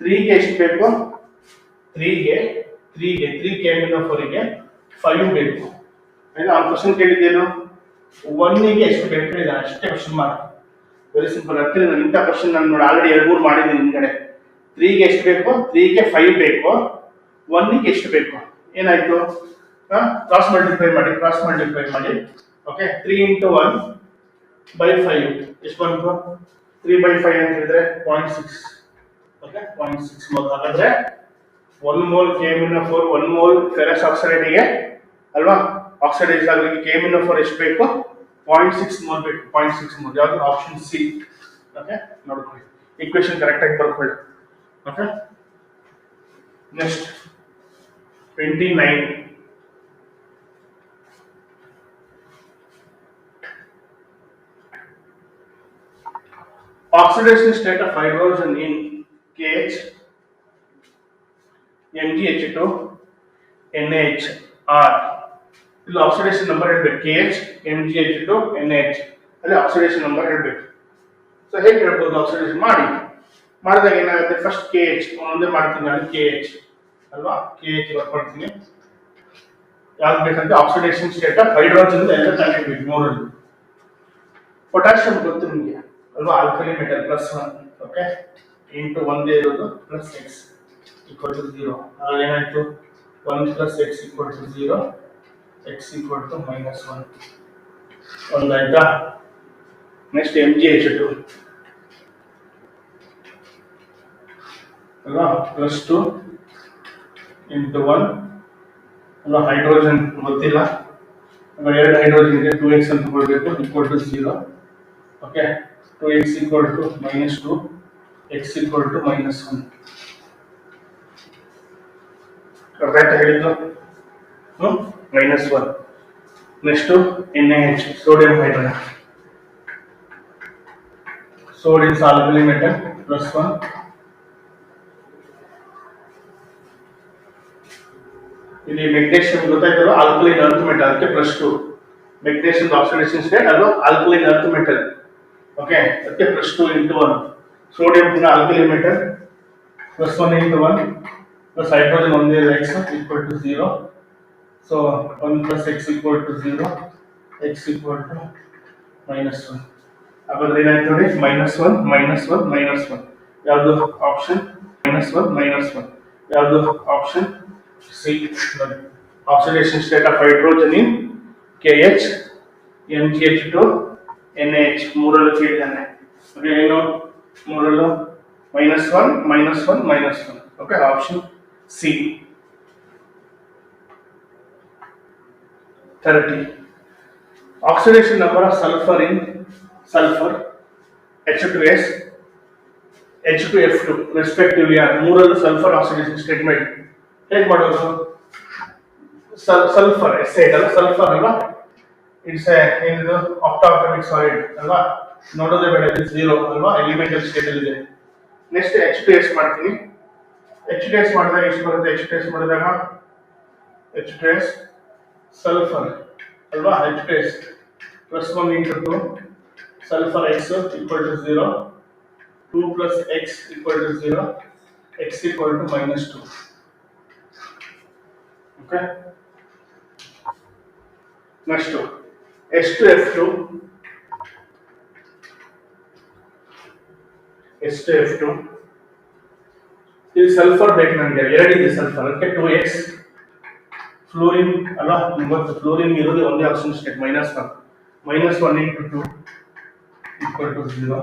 3 ಗೆ ಎಷ್ಟು ಬೇಕು, 3 KMnO4 ಗೆ 5 ಬೇಕು. ಆಯ್ತಾ. ಆ ಕ್ವಶನ್ ಕೇಳಿದ್ದೇನು, 1 ಗೆ ಎಷ್ಟು ಬೇಕು ಹೇಳಿದ ಅಷ್ಟೇ ಕ್ವಶನ್ ಮಾರ್ಕ್. Very simple. ಅದಕ್ಕೆ ನಾನು ಇಂಥ ಕ್ವಶನ್ ನಾನು ನೋಡಿ ಆಲ್ರೆಡಿ 2-3 ಮಾಡಿದ್ದೀನಿ ಹಿಂದ್ಗಡೆ. 3 ಗೆ ಎಷ್ಟು ಬೇಕು, 3 ಗೆ 5 ಬೇಕು, 1 ಗೆ ಎಷ್ಟು ಬೇಕು. ಏನಾಯ್ತು, ಕ್ರಾಸ್ ಮಲ್ಟಿಪ್ಲೈ ಮಾಡಿ. ಓಕೆ, 3 × 1/5 ಎಷ್ಟು ಬಂತು, 3/5 ಅಂತ ಹೇಳಿದ್ರೆ 0.6. Okay, 0.6 mole. ಹಾಗಾದ್ರೆ 1 mole KMnO4 1 mole ferrous oxide ಗೆ ಅಲ್ವಾ, ಆಕ್ಸಿಡೈಸ್ ಆಗಲಿಕ್ಕೆ KMnO4 ಎಷ್ಟು ಬೇಕು, 0.6 mole ಬೇಕು. 0.6 mole ಯಾವುದು, ಆಪ್ಷನ್ C. ಓಕೆ, ನೋಡ್ಕೊಳ್ಳಿ, ಈಕ್ವೇಶನ್ ಕರೆಕ್ಟ್ ಆಗಿ ಬರ್ಕೊಳ್ಳಿ. Okay, next 29. Oxidation state of hydrogen in KH, MgH2, NaHR. ಇಲ್ಲಿ ಆಕ್ಸಿಡೇಷನ್ ನಂಬರ್ ಹೇಳ್ಬೇಕು. KH, MgH2, NaH ಅಲ್ಲಿ ಆಕ್ಸಿಡೇಷನ್ ನಂಬರ್ ಹೇಳ್ಬೇಕು. ಸೊ ಹೇಗೆ ಹೇಳ್ಬೋದು, ಆಕ್ಸಿಡೇಷನ್ ಮಾಡಿದಾಗ ಏನಾಗುತ್ತೆ, ಫಸ್ಟ್ KH ಒಂದೇ ಮಾಡ್ತೀನಿ ನಾನು, KH ಅಲ್ವಾ, KH ಬರ್ಕೊಳ್ತೀನಿ. ಯಾವ್ದು ಬೇಕಂದ್ರೆ ಆಕ್ಸಿಡೇಷನ್ ಸ್ಟೇಟ್ ಆಫ್ ಹೈಡ್ರೋಜನ್ ಎಲ್ಲ ತಗೊಂಡಿರ್ಬೇಕು. 3 ಪೊಟ್ಯಾಷಿಯಂ ಗೊತ್ತು ನಿಮಗೆ ಅಲ್ವಾ, ಆಲ್ಕಲಿ ಮೆಟಲ್ +1. ಓಕೆ, ಇಂಟು ಒಂದೇ ಇರೋದು +x = 0. ಆಗ ಏನಾಯ್ತು, 1 + x = 0, x = -1. ಒಂದಾಯ್ತಾ. ನೆಕ್ಸ್ಟ್ MgH2 ಅಲ್ವಾ, +2 × 1 ಅಲ್ವಾ, ಹೈಡ್ರೋಜನ್ ಗೊತ್ತಿಲ್ಲ, ಎರಡು ಹೈಡ್ರೋಜನ್ ಇದೆ, 2x ಅಂತ ಕೊಡಬೇಕು, = 0. Okay, 2x = -2, x = -1. ಅರ್ಥ ಆಯ್ತಾ ಹೇಳಿದ್ದು? -1. Next NaH, sodium hydride. Sodium is alkali metal, +1. ಇಲ್ಲಿ ಮೆಗ್ನೀಷಿಯಂ ಗೊತ್ತಾಯ್ತಲ್ಲ, ಆಲ್ಕಲೈನ್ ಅರ್ತ್ ಮೆಟಲ್, ಅದಕ್ಕೆ +2. ಮೆಗ್ನೀಷಿಯಂ ಆಕ್ಸಿಡೇಷನ್ ಸ್ಟೇಟ್ ಅದು ಆಲ್ಕಲೈನ್ ಅರ್ತ್ ಮೆಟಲ್. ಓಕೆ, ಅದಕ್ಕೆ +2 × 1. ಸೋಡಿಯಂ ಕೂಡ ಆಲ್ಕಲಿ ಮೆಟಲ್, +1 × 1 ಪ್ಲಸ್ ಹೈಡ್ರೋಜನ್ ಒಂದೇ x = 0. So 1 + x = 0, x = -1. ಹಾಗಾದ್ರೆ ಏನಾಯ್ತು ನೋಡಿ, -1 -1 -1. ಯಾವುದು ಆಪ್ಷನ್ -1 ಯಾವುದು option C. Oxidation state of hydrogen in KH NCH to NaH ಮೂರಲ್ಲೂ ಕೇಳಿದ್ದಾನೆ. ಏನು ಮೂರಲ್ಲೂ -1 -1 -1. Okay, option C. 30. Oxidation number of sulfur in sulfur H2S H2F2 respectively are ಮೂರಲ್ಲೂ ಸಲ್ಫರ್ ಆಕ್ಸಿಡೇಷನ್ ಸ್ಟೇಟ್ಮೆಂಟ್ ಹೇಗೆ ಮಾಡೋದು? ಸಲ್ಫರ್ ಎಸ್ಟೇಟ್ ಅಲ್ಲ, ಸಲ್ಫರ್ ಅಲ್ವಾ, ಇಟ್ಸ್ ಏನಿದು ಆಕ್ಟಾಟಮಿಕ್ ಸಾಲಿಡ್ ಅಲ್ವಾ, ನೋಡೋದೇ ಬೇಡ, ಇದು 0 ಅಲ್ವಾ, ಎಲಿಮೆಂಟಲ್ ಸ್ಟೇಟ್ ಅಲ್ಲಿ ಇದೆ. ನೆಕ್ಸ್ಟ್ H2S ಮಾಡ್ತೀನಿ. H2S ಮಾಡಿದಾಗ ಎಷ್ಟು ಬರುತ್ತೆ? H2S ಮಾಡಿದಾಗ H2S ಸಲ್ಫರ್ ಅಲ್ವಾ, H2S +1 × 2 sulfur x = 0, 2 + x = 0, x = -2. Okay. Next H2F2 ಇದು ಸಲ್ಫರ್ ಬೇಕು ನನಗೆ, ಎರಡಿದೆ ಸಲ್ಫರ್, ಅದಕ್ಕೆ 2x. ಫ್ಲೋರಿನ್ ಅಲ್ಲ, ಇವತ್ತು ಫ್ಲೋರಿನ್ ಇರೋದು ಒಂದೇ oxygen state, -1. -1 × 2 = 0,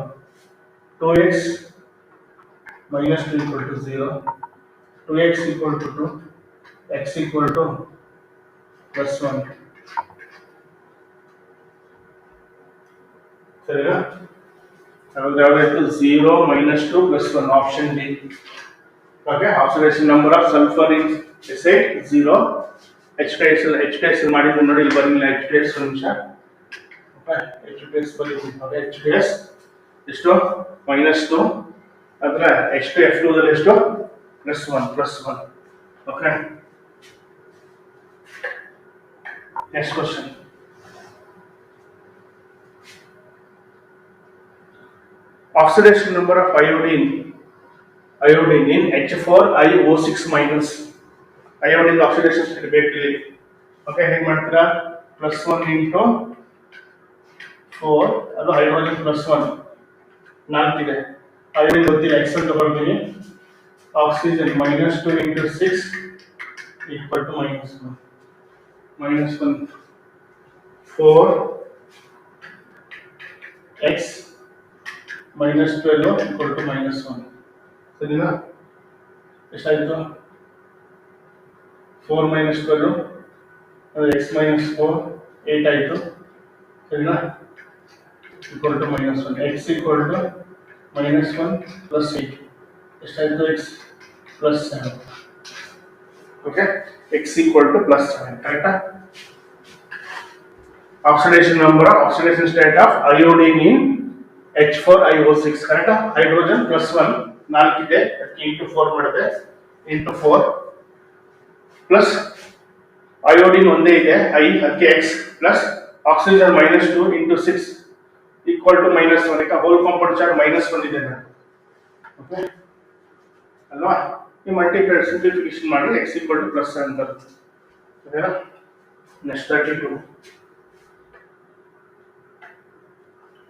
2x -2 = 0, 2x = 2, x = +1. ಸರಿನಾ? ಹಾಗಾದ್ರೆ ಯಾವ್ದಾಯ್ತು? 0 -2 +1, option D. Okay, oxidation number of sulphur in S eight 0. H2S ಮಾಡಿದ್ದು ನೋಡಿ, ಇಲ್ಲಿ ಬರಲಿಲ್ಲ H2S ನಿಮಿಷ. H2S ಬರೀತೀವಿ. H2S ಎಷ್ಟು? -2. ಅದರ H2F2 ದಲ್ಲಿ ಎಷ್ಟು? +1. Okay, next question. Oxidation number of iodine in H4iO6-. iodine oxidation state ಬೇಕಿಲ್ಲಿ. ಓಕೆ, ಹೇಗೆ ಮಾಡ್ತೀರಾ? +1 × 4, ಅದು ಹೈಡ್ರೋಜನ್ +1, 4 ಇದೆ. iodine ಗೊತ್ತಿಲ್ಲ, ಎಕ್ಸೆಲ್ ತಗೊಳ್ತೀನಿ. ಆಕ್ಸಿಜನ್ -2 × 6 = -1. -1 4 x -12 = -1. ಸರಿನಾ? ಎಷ್ಟಾಯಿತು? 4 - 12 x - 4 8 ಆಯಿತು. ಸರಿನಾ? = -1. x = -1 + 8 ಎಷ್ಟಾಯಿತು? x +7. Okay, x = +7. ಕರೆಕ್ಟಾ? Oxidation state of iodine in H4iO6. ಕರೆಕ್ಟಾ? ಹೈಡ್ರೋಜನ್ +1 4 ಇದೆ, ಅದಕ್ಕೆ × 4 ಮಾಡಿದೆ, × 4 ಪ್ಲಸ್ ಅಯೋಡಿನ್ ಒಂದೇ ಇದೆ I, ಅದಕ್ಕೆ x ಪ್ಲಸ್ ಆಕ್ಸಿಜನ್ -2 × 6 = -1. ಈಗ ಹೋಲ್ ಕಾಂಪೌಂಡ್ ಚಾರ್ಜ್ -1 ಇದೆ ಓಕೆ ಅಲ್ವಾ? ಈ ಮಲ್ಟಿಪ್ಲೈ ಸಿಂಪ್ಲಿಫಿಕೇಶನ್ ಮಾಡಿ x = +7 ಬರುತ್ತೆ. ಸರಿನಾ? Next 32.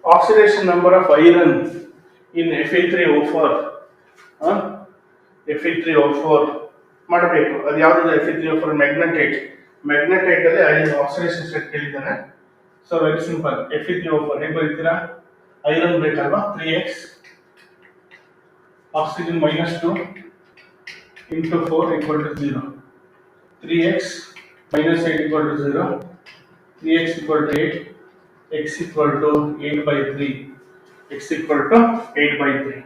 Oxidation number of iron in Fe3O4. Fe3O4 ಮಾಡಬೇಕು. ಅದು ಯಾವುದು? Fe3O4 ಮ್ಯಾಗ್ನೆಟೈಟ್ ಅಲ್ಲಿ ಐರನ್ ಆಕ್ಸಿಡೇಷನ್ ಸ್ಟೇಟ್ ಕೇಳಿದ್ದಾನೆ. So very simple. Fe3O4 ಹೇಗೆ ಬರೀತೀರಾ? ಐರನ್ ಬೇಕಲ್ವಾ, 3x oxygen -2 × 4 = 0, 3x -8 = 0, 3x = 8, x = 8/3. x = 8/3.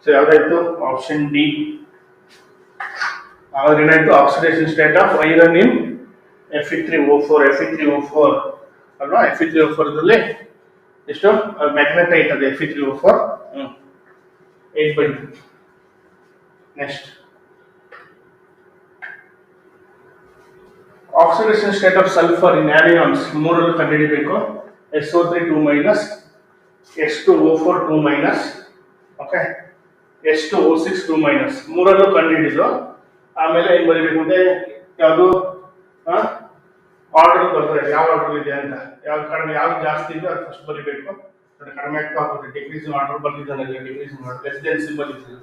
So ಯಾವ್ದಾಯ್ತು? Option D. ಹಾಗಾದ್ರೆ ಏನಾಯ್ತು oxidation state of iron in Fe3O4 Fe3O4 ಅಲ್ವಾ Fe3O4 ದಲ್ಲಿ ಎಷ್ಟು ಮ್ಯಾಗ್ನೆಟೈಟ್ ಅದು Fe3O4 8 by 2. Next oxidation state of sulphur in anions ಮೂರನ್ನು ಕಂಡುಹಿಡಿಯಬೇಕು. SO3 2 minus H2O4 2 minus okay H2O6 2 minus ಮೂರನ್ನು ಕಂಡುಹಿಡಿದು ಆಮೇಲೆ ಏನು ಬರೀಬೇಕು ಅಂದ್ರೆ ಯಾವುದು ಆರ್ಡರ್ ಬರ್ತದೆ ಯಾವ ಆರ್ಡರ್ ಇದೆ ಅಂತ ಯಾವ್ದು ಕಡಿಮೆ ಯಾವ್ದು ಜಾಸ್ತಿ ಇದೆ ಅದು ಫಸ್ಟ್ ಬರೀಬೇಕು. ಕಡಿಮೆ ಆಗ್ತಾ ಹೋಗುತ್ತೆ ಡಿಕ್ರೀಸಿಂಗ್ ಆರ್ಡರ್ ಬರ್ತಿದ್ದಾನೆ decreasing order less than symbol ಇದೆ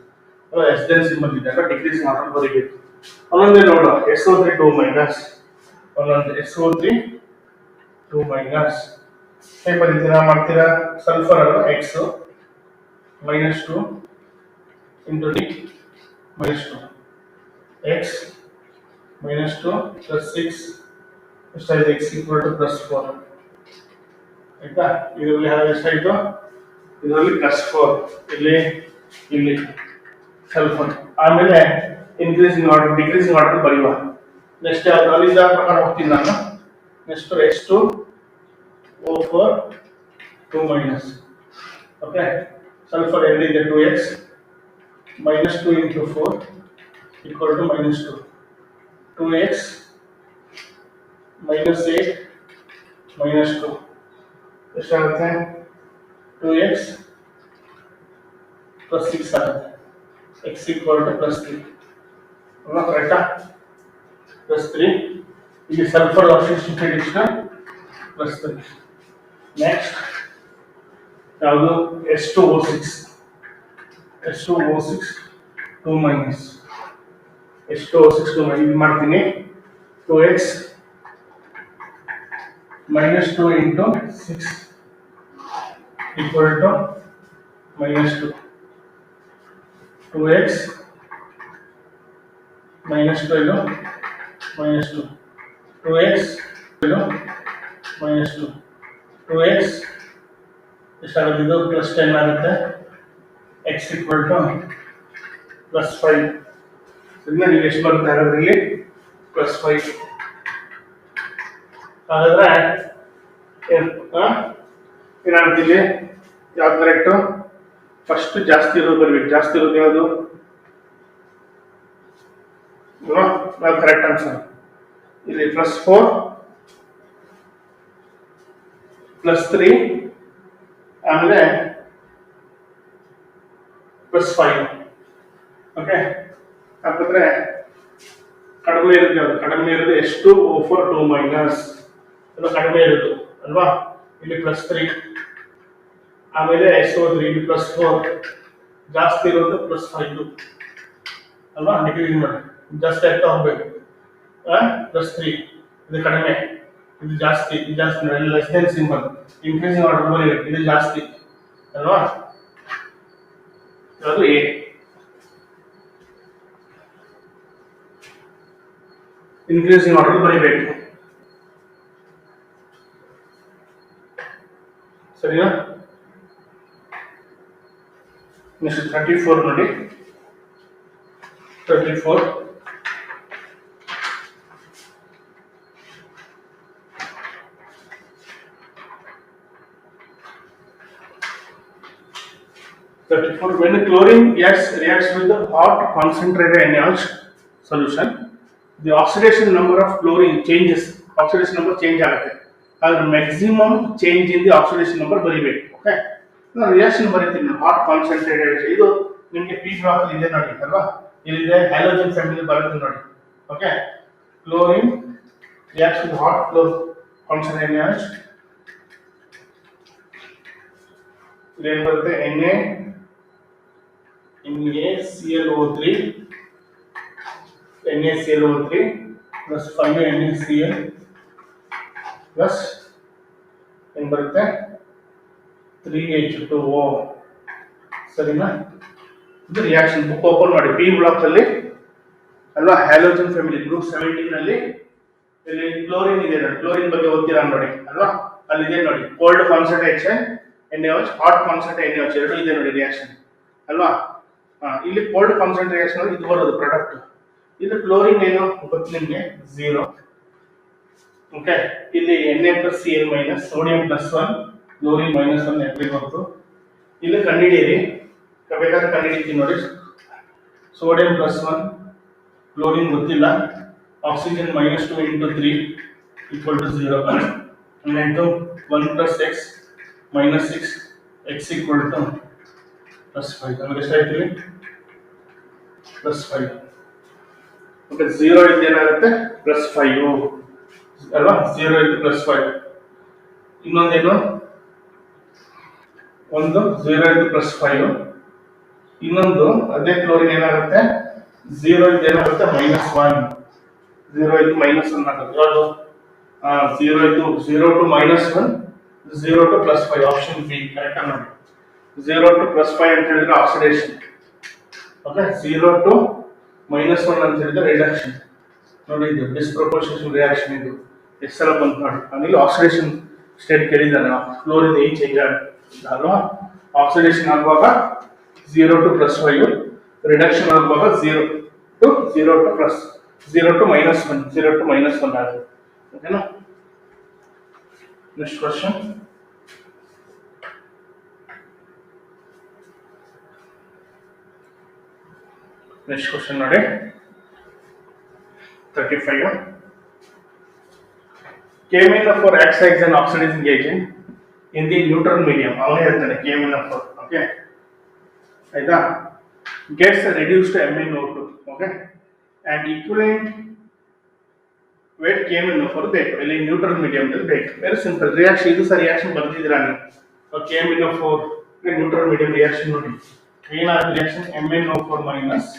ಲೆಸ್ ದೆನ್ ಸಿಂಬಲ್ ಇದ್ದಾಗ ಡಿಕ್ರೀಸಿಂಗ್ ಆರ್ಡರ್ ಬರೀಬೇಕು. ಒಂದೊಂದೇ ನೋಡುವ SO3 2 ಮೈನಸ್ ಒಂದೊಂದು SO3 2 ಮೈನಸ್ ಹೇಗೆ ಬರೀತೀರಾ ಮಾಡ್ತೀರಾ ಸಲ್ಫರ್ ಅಲ್ಲ X -2 into D -2 X -2 plus 6 ಎಷ್ಟಾಯ್ತು X equal to +4 ಆಯ್ತಾ. ಇದರಲ್ಲಿ ಎಷ್ಟಾಯ್ತು ಇದರಲ್ಲಿ +4 ಇಲ್ಲಿ ಸಲ್ಫರ್ ಆಮೇಲೆ ಇನ್ಕ್ರೀಸಿಂಗ್ ಆರ್ಡರ್ ಡಿಕ್ರೀಸಿಂಗ್ ಆರ್ಡರ್ ಬರೆಯುವ. ನೆಕ್ಸ್ಟ್ ಯಾವುದು ಅಲ್ಲಿಂದ ಪ್ರಕಾರ ಹೋಗ್ತೀನಿ ನಾನು. Next H2O4 2 minus okay sulphur ಎಲ್ಲಿದೆ 2x -2 into 4 equal to -2 2x -8 -2 ಎಷ್ಟಾಗುತ್ತೆ 2x plus 6 ಆಗುತ್ತೆ x equal to +3 ಅಲ್ವಾ ಕರೆಕ್ಟಾ +3 ಇಲ್ಲಿ ಸಲ್ಫರ್ ಆಕ್ಸಿಡೇಷನ್ ಸ್ಟೇಟ್ ಎಷ್ಟು +3. ನೆಕ್ಸ್ಟ್ ಯಾವುದು H2O6 2 ಮೈನಸ್ H2O6 2 ಮೈನಸ್ ಇದು ಮಾಡ್ತೀನಿ 2x -2 into 6 equal to -2 2x -2 into -2 2x into -2 2x ಎಷ್ಟಾಗುತ್ತೆ ಇದು +10 ಆಗುತ್ತೆ x equal to +5 ಇದನ್ನ ನೀವು ಎಷ್ಟು ಬರುತ್ತೆ ಹಾಗಾದ್ರೆ ಇಲ್ಲಿ +5 ಹಾಗಾದ್ರೆ ಏನಾಗ್ತಿಲ್ಲಿ ಯಾವ್ದು ಕರೆಕ್ಟು ಫಸ್ಟ್ ಜಾಸ್ತಿ ಇರೋದು ಬರ್ಬೇಕು. ಜಾಸ್ತಿ ಇರೋದು ಯಾವುದು ಯಾವ್ದು ಕರೆಕ್ಟ್ ಆನ್ಸರ್ ಇಲ್ಲಿ +4 +3 ಆಮೇಲೆ +5 ಓಕೆ. ಹಾಗಾದ್ರೆ ಕಡಿಮೆ ಇರುತ್ತೆ ಯಾವುದು ಕಡಿಮೆ ಇರೋದು H2O4 2 ಮೈನಸ್ ಇದು ಕಡಿಮೆ ಇರೋದು ಅಲ್ವಾ ಇಲ್ಲಿ +3 ಆಮೇಲೆ SO3 ಇಲ್ಲಿ +4 ಜಾಸ್ತಿ ಇರೋದು +5 ಅಲ್ವಾ ಡಿಕ್ರೀಸ್ ಮಾಡಿ ಜಾಸ್ತಿ ಆಗ್ತಾ ಹೋಗ್ಬೇಕು +3 ಇದು ಕಡಿಮೆ ಇದು ಜಾಸ್ತಿ less than symbol increasing order ಬರೀಬೇಕು ಇದು ಜಾಸ್ತಿ ಅಲ್ವಾ ಅದು A. ಇನ್ಕ್ರೀಸಿಂಗ್ ಆರ್ಡರ್ ಬರೀಬೇಕು ಸರಿನಾ. ನೆಕ್ಸ್ಟ್ 34 ನೋಡಿ 34 when the chlorine gas reacts with the hot concentrated NaOH solution the oxidation number of chlorine changes oxidation number change ಆಗುತ್ತೆ ಅದರ maximum change in the oxidation number ಬರೀಬೇಕು. ಓಕೆ ನಾನು ರಿಯಾಕ್ಷನ್ ಬರೀತೀನಿ ನಾನು ಹಾಟ್ ಕಾನ್ಸಂಟ್ರೇಟೆಡ್ ಇದು ನಿಮಗೆ ಪಿ ಬ್ಲಾಕ್ ಅಲ್ಲಿ ಇದೆ ನೋಡಿ ಅಲ್ವಾ ಇಲ್ಲಿದೆ ಹ್ಯಾಲೋಜನ್ ಫ್ಯಾಮಿಲಿ ಬರುತ್ತೆ ನೋಡಿ. Okay chlorine reacts with hot concentrated NaOH ಏನು ಬರುತ್ತೆ NaClO3 plus 5 NaCl plus ಏನು ಬರುತ್ತೆ 3H2O ಸರಿನಾ. ಇದು ರಿಯಾಕ್ಷನ್ ಬುಕ್ ಓಪನ್ ಮಾಡಿ ಪಿ ಬ್ಲಾಕ್ ಅಲ್ಲಿ ಅಲ್ವಾ ಹ್ಯಾಲೋಜನ್ ಫ್ಯಾಮಿಲಿ ಗ್ರೂಪ್ 17 ನಲ್ಲಿ ಇಲ್ಲಿ ಕ್ಲೋರಿನ್ ಇದೆ ನೋಡಿ ಕ್ಲೋರಿನ್ ಬಗ್ಗೆ ಓದ್ತೀರಾ ನೋಡಿ ಅಲ್ವಾ ಅಲ್ಲಿದೆ ನೋಡಿ cold concentration NaOH hot concentrate NaOH ಎರಡು ಇದೆ ನೋಡಿ ರಿಯಾಕ್ಷನ್ ಅಲ್ವಾ. ಇಲ್ಲಿ ಕೋಲ್ಡ್ ಕಾನ್ಸಂಟ್ರೇಷನ್ ಇದು ಬರೋದು ಪ್ರಾಡಕ್ಟ್ ಇದು ಕ್ಲೋರಿನ್ ಏನು ಗೊತ್ತು ನಿಮಗೆ 0. ಓಕೆ, ಇಲ್ಲಿ Na+Cl- ಸೋಡಿಯಂ +1 ಕ್ಲೋರಿನ್ -1 ಎಲ್ರಿಗೂ ಗೊತ್ತು. ಇಲ್ಲಿ ಕಂಡುಹಿಡಿಯಿರಿ, ಬೇಕಾದ್ರೆ ಕಂಡುಹಿಡಿತೀನಿ ನೋಡಿ. ಸೋಡಿಯಂ +1 ಕ್ಲೋರಿನ್ ಗೊತ್ತಿಲ್ಲ, ಆಕ್ಸಿಜನ್ -2 × 3 = 0. Next 1 + x -6 x = +5. ಅಂದ್ರೆ ಎಷ್ಟಾಯ್ತು? +5. ಓಕೆ, 0 ಇದ್ದು ಏನಾಗುತ್ತೆ +5 ಅಲ್ವಾ? 0 ಇದ್ದು +5. ಇನ್ನೊಂದೇನು, ಒಂದು 0 ಇದ್ದು +5, ಇನ್ನೊಂದು ಅದೇ ಕ್ಲೋರಿನ್ ಏನಾಗುತ್ತೆ 0 ಇದ್ದು ಏನಾಗುತ್ತೆ -1. 0 ಇದ್ದು -1 ಆಗುತ್ತೆ. ಯಾವುದು? 0 ಇದ್ದು 0 to -1, 0 to +5. Option B correct ನೋಡಿ. 0 to +5 ಅಂತ ಹೇಳಿದ್ರೆ ಆಕ್ಸಿಡೇಷನ್. ಓಕೆ, 0 to -1 ಅಂತ ಹೇಳಿದ್ರೆ ರಿಡಕ್ಷನ್. ನೋಡಿ, ಇದು ಡಿಸ್ಪ್ರಪೋರ್ಷನೇಷನ್ ರಿಯಾಕ್ಷನ್. ಇದು ಎಷ್ಟು ಸಲ ಬಂತು ನೋಡಿ. ಅಲ್ಲಿ ಆಕ್ಸಿಡೇಷನ್ ಸ್ಟೇಟ್ ಕೇಳಿದ್ದಾನೆ, ಕ್ಲೋರಿನ್ ಏನ್ ಚೇಂಜ್ ಆಗುತ್ತೆ ಅಲ್ವಾ? ಆಕ್ಸಿಡೇಷನ್ ಆಗುವಾಗ 0 to +5, ರಿಡಕ್ಷನ್ ಆಗುವಾಗ 0 to -1 0 to -1 ಆಗುತ್ತೆ. ಓಕೆನಾ? Next question. ನೆಕ್ಸ್ಟ್ ಕ್ವಶನ್ ನೋಡಿ, 35. KMnO4 acts as an oxidizing agent in the neutral medium. ಅವನೇ ಹೇಳ್ತಾನೆ KMnO4. ಓಕೆ, ಆಯ್ತಾ? Gets reduced to MnO2. Okay, and equivalent weight KMnO4 ಬೇಕು. ಇಲ್ಲಿ ನ್ಯೂಟ್ರಲ್ ಮೀಡಿಯಂ ಬೇಕು. Very simple reaction. ಇದು ಸಹ ರಿಯಾಕ್ಷನ್ ಬರ್ತಿದ್ದೀರಾ ನೀವು? KMnO4 ನ್ಯೂಟ್ರಲ್ ಮೀಡಿಯಂ ರಿಯಾಕ್ಷನ್ ನೋಡಿ. ಏನಾಗುತ್ತೆ reaction? MnO4-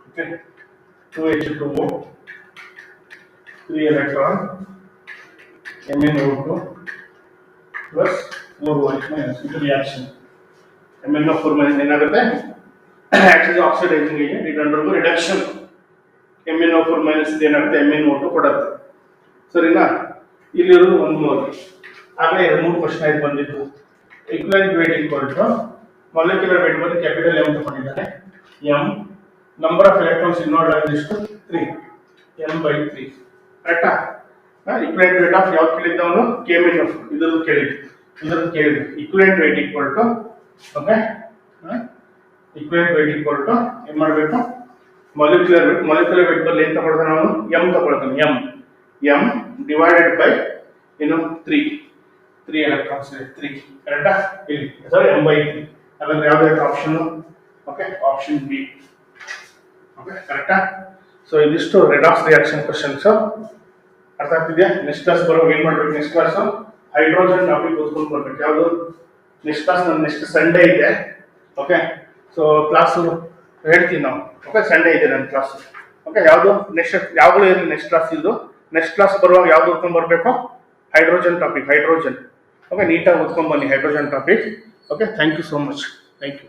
okay, 2H2O 3 electron, MnO2 plus 4OH- ಇದು ರಿಯಾಕ್ಷನ್. MnO4- ಏನಾಗುತ್ತೆ? acts as oxidizing agent, it undergo reduction. MnO4- ಏನಾಗುತ್ತೆ? MnO2 ಕೊಡುತ್ತೆ. ಸರಿನಾ? ಇಲ್ಲಿರೋದು 1 ಮೋಲ್. ಆಗಲೇ 3 ಕ್ವಶನ್ ಆಯ್ತು ಬಂದಿದ್ದು. Equivalent weight equal to molecular weight ಬಂದು ಕ್ಯಾಪಿಟಲ್ M ತಗೊಂಡಿದ್ದಾರೆ. M number of electrons involve ಆಗಿಷ್ಟು 3, M/3. ಕರೆಕ್ಟಾ? ಈಕ್ವಲೆಂಟ್ ವೇಟ್ ಆಫ್ ಯಾವ ಕೇಳಿದ್ದವನು? KMnO4. ಇದ್ರದ್ದು ಕೇಳಿದ್ದು equivalent weight equal to, okay, equivalent weight equal to ಏನು ಮಾಡಬೇಕು? ಮಾಲಿಕ್ಯುಲರ್ ವೇಟ್ ಬಲ್ಲಿ ಏನು ತಗೊಳ್ತಾನೆ ಅವನು? M ತಗೊಳ್ತಾನೆ. M ಡಿವೈಡೆಡ್ ಬೈ ಏನು 3 ಎಲೆಕ್ಟ್ರಾನ್ಸ್ ಇದೆ. 3 ಕರೆಕ್ಟಾ? ಇಲ್ಲಿ ಸಾರಿ M/3. ಹಾಗಾದ್ರೆ ಯಾವ್ದು option? Okay, option B. Okay, ಕರೆಕ್ಟಾ? ಸೊ ಇದಿಷ್ಟು ರೆಡಾಕ್ಸ್ ರಿಯಾಕ್ಷನ್ ಕ್ವಶನ್ಸ್. ಅರ್ಥ ಆಗ್ತಿದೆಯಾ? ನೆಕ್ಸ್ಟ್ ಕ್ಲಾಸ್ ಬರುವಾಗ ಏನ್ ಮಾಡ್ಬೇಕು? ನೆಕ್ಸ್ಟ್ ಕ್ಲಾಸ್ ಹೈಡ್ರೋಜನ್ ಟಾಪಿಕ್ ಓದ್ಕೊಂಡು ಬರ್ಬೇಕು. ಯಾವುದು? ನೆಕ್ಸ್ಟ್ ಕ್ಲಾಸ್ ನೆಕ್ಸ್ಟ್ ಸಂಡೇ ಇದೆ. ಓಕೆ, ಸೊ ಕ್ಲಾಸ್ ಹೇಳ್ತೀನಿ ನಾವು. ಓಕೆ, ಸಂಡೇ ಇದೆ ನನ್ನ ಕ್ಲಾಸ್. ಓಕೆ, ಯಾವುದು ನೆಕ್ಸ್ಟ್ ಯಾವಾಗಲೂ ಇರಲಿ ನೆಕ್ಸ್ಟ್ ಕ್ಲಾಸ್. ಇದು ನೆಕ್ಸ್ಟ್ ಕ್ಲಾಸ್ ಬರುವಾಗ ಯಾವ್ದು ಓದ್ಕೊಂಡು ಬರಬೇಕು? Hydrogen topic. ಹೈಡ್ರೋಜನ್. ಓಕೆ, ನೀಟಾಗಿ ಓದ್ಕೊಂಡು ಬನ್ನಿ hydrogen topic. Okay, thank you so much. Thank you.